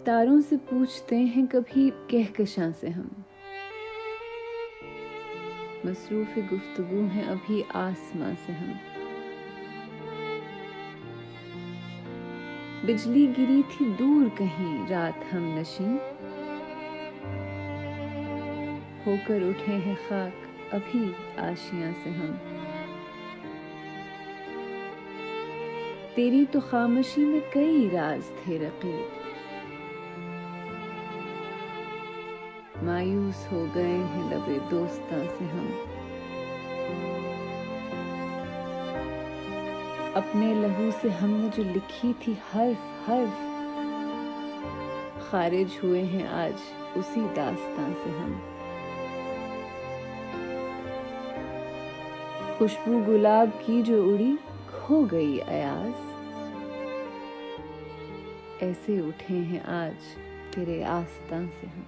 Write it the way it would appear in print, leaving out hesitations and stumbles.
सितारों से पूछते हैं कभी कहकशां से हम, मसरूफ़ गुफ्तगू हैं अभी आसमां से हम। बिजली गिरी थी दूर कहीं रात हम नशीं, होकर उठे हैं खाक अभी आशियां से हम। तेरी तो खामोशी में कई राज थे रकीब, मायूस हो गए हैं लबे दोस्तां से हम। अपने लहू से हमने जो लिखी थी हर्फ हर्फ, खारिज हुए हैं आज उसी दास्तां से हम। खुशबू गुलाब की जो उड़ी खो गई अयाज, ऐसे उठे हैं आज तेरे आस्तां से हम।